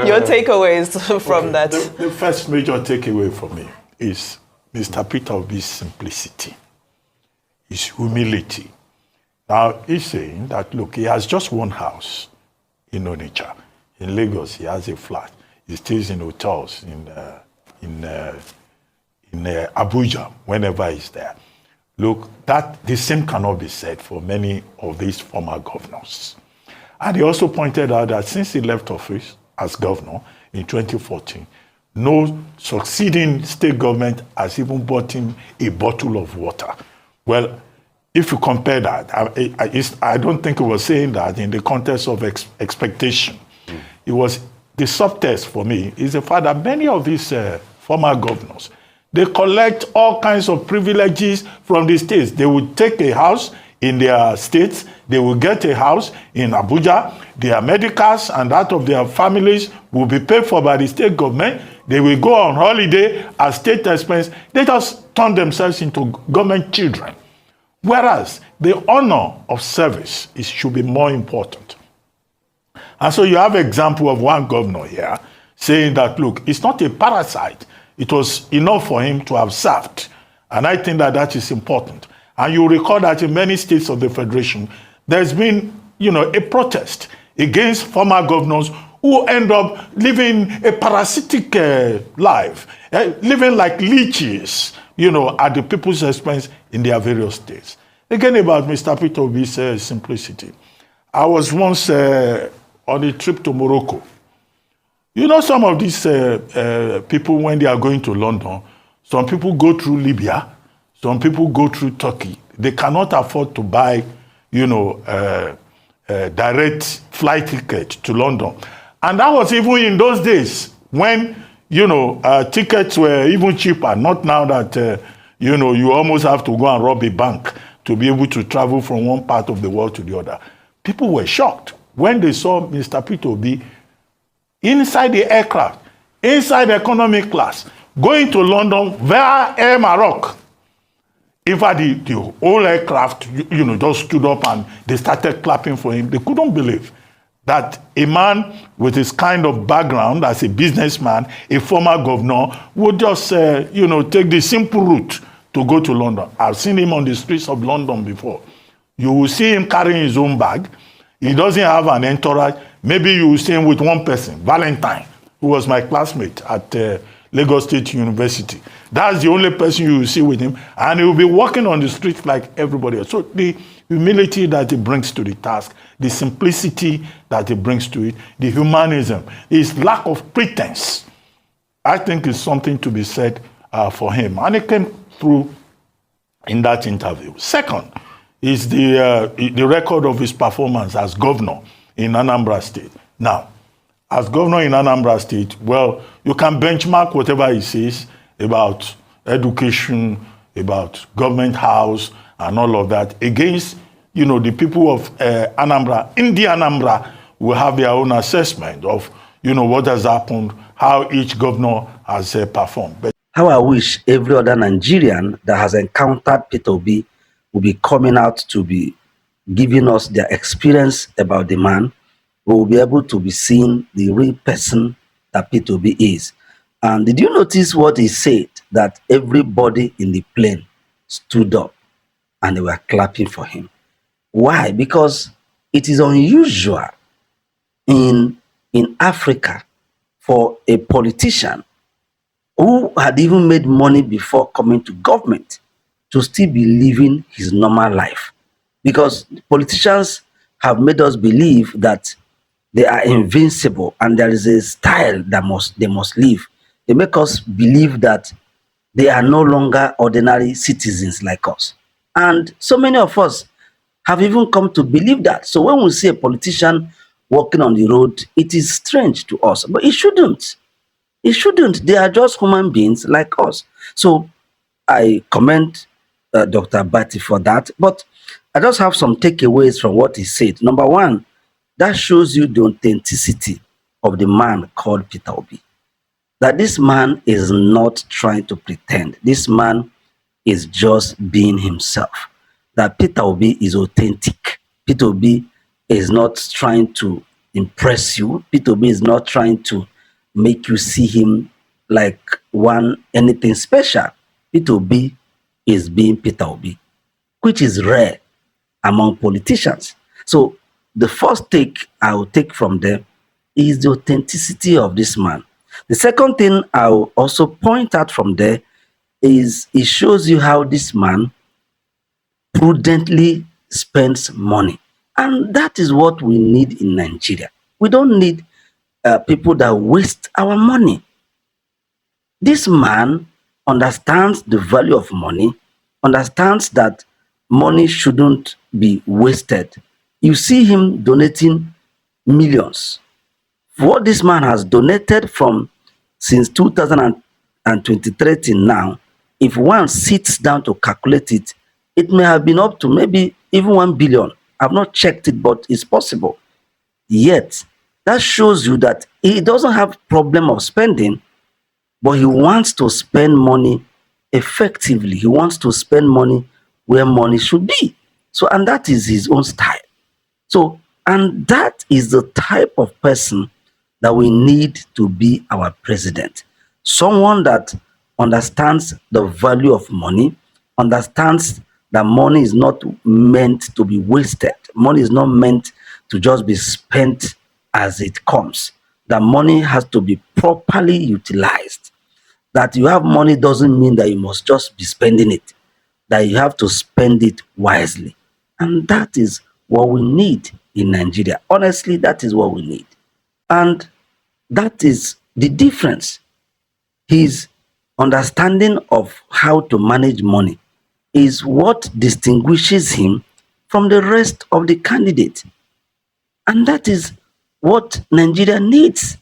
Your takeaways from that? The first major takeaway for me is Mr. Peter Obi's simplicity, his humility. Now, he's saying that, look, he has just one house in Onitsha. In Lagos, he has a flat. He stays in hotels in Abuja whenever he's there. Look, the same cannot be said for many of these former governors. And he also pointed out that since he left office as governor in 2014, no succeeding state government has even bought him a bottle of water. Well, if you compare that, I don't think he was saying that in the context of expectation. It was the subtext for me is the fact that many of these former governors, they collect all kinds of privileges from the states. They would take a house in their states, they will get a house in Abuja, their medicals and that of their families will be paid for by the state government. They will go on holiday at state expense. They just turn themselves into government children. Whereas the honor of service should be more important. And so you have an example of one governor here saying that, look, it's not a parasite. It was enough for him to have served. And I think that that is important. And you recall that in many states of the Federation, there's been, a protest against former governors who end up living a parasitic life, living like leeches, at the people's expense in their various states. Again, about Mr. Peter Obi's simplicity. I was once on a trip to Morocco. Some of these people, when they are going to London, some people go through Libya, some people go through Turkey. They cannot afford to buy, direct flight ticket to London. And that was even in those days when, tickets were even cheaper. Not now that, you almost have to go and rob a bank to be able to travel from one part of the world to the other. People were shocked when they saw Mr. Peter Obi inside the aircraft, inside economy class, going to London via Air Maroc. In fact, the whole aircraft, just stood up and they started clapping for him. They couldn't believe that a man with his kind of background as a businessman, a former governor, would just, take the simple route to go to London. I've seen him on the streets of London before. You will see him carrying his own bag. He doesn't have an entourage. Maybe you will see him with one person, Valentine, who was my classmate at Lagos State University. That's the only person you will see with him. And he will be walking on the streets like everybody else. So the humility that he brings to the task, the simplicity that he brings to it, the humanism, his lack of pretense, I think is something to be said for him. And it came through in that interview. Second is the record of his performance as governor in Anambra State. Now, as governor in Anambra State, well, you can benchmark whatever he says about education, about government house, and all of that against, the people of Anambra. In the Anambra will have their own assessment of, what has happened, how each governor has performed. But how I wish every other Nigerian that has encountered Peter Obi will be coming out to be giving us their experience about the man. We will be able to be seeing the real person that Peter Obi is. And did you notice what he said? That everybody in the plane stood up and they were clapping for him. Why? Because it is unusual in Africa for a politician who had even made money before coming to government to still be living his normal life. Because politicians have made us believe that they are invincible and there is a style that they must live. They make us believe that they are no longer ordinary citizens like us. And so many of us have even come to believe that. So when we see a politician walking on the road, it is strange to us. But it shouldn't. It shouldn't. They are just human beings like us. So I commend Dr. Abati for that. But I just have some takeaways from what he said. Number one, that shows you the authenticity of the man called Peter Obi. That this man is not trying to pretend. This man is just being himself. That Peter Obi is authentic. Peter Obi is not trying to impress you. Peter Obi is not trying to make you see him like anything special. Peter Obi is being Peter Obi, which is rare among politicians. So the first take I will take from them is the authenticity of this man. The second thing I will also point out from there is it shows you how this man prudently spends money. And that is what we need in Nigeria. We don't need people that waste our money. This man understands the value of money, understands that money shouldn't be wasted. You see him donating millions. What this man has donated from since 2023 till now, if one sits down to calculate it, it may have been up to maybe even 1 billion. I've not checked it, but it's possible. Yet, that shows you that he doesn't have problem of spending, but he wants to spend money effectively. He wants to spend money where money should be. So, and that is his own style. So, and that is the type of person that we need to be our president. Someone that understands the value of money, understands that money is not meant to be wasted. Money is not meant to just be spent as it comes. That money has to be properly utilized. That you have money doesn't mean that you must just be spending it. That you have to spend it wisely. And that is what we need in Nigeria. Honestly, that is what we need. And that is the difference. His understanding of how to manage money is what distinguishes him from the rest of the candidates. And that is what Nigeria needs.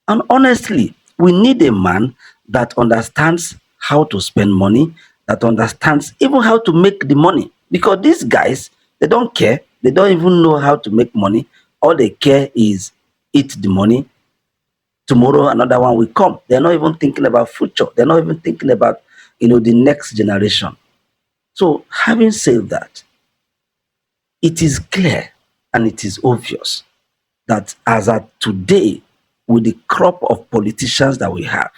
And honestly, we need a man that understands how to spend money, that understands even how to make the money. Because these guys, they don't care. They don't even know how to make money. All they care is eat the money. Tomorrow, another one will come. They're not even thinking about future. They're not even thinking about, the next generation. So, having said that, it is clear and it is obvious that as at today, with the crop of politicians that we have,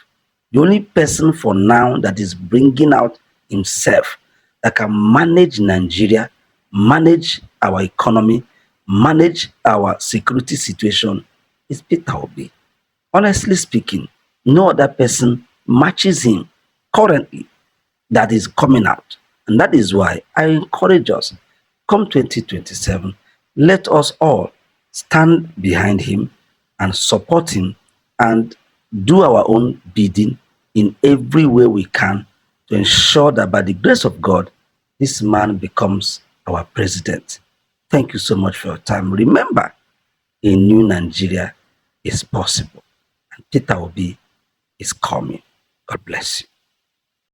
the only person for now that is bringing out himself that can manage Nigeria, manage our economy, manage our security situation is Peter Obi. Honestly speaking, no other person matches him currently that is coming out. And that is why I encourage us, come 2027, let us all stand behind him and support him and do our own bidding in every way we can to ensure that by the grace of God, this man becomes our president. Thank you so much for your time. Remember, a new Nigeria is possible. And Peter Obi is coming. God bless you.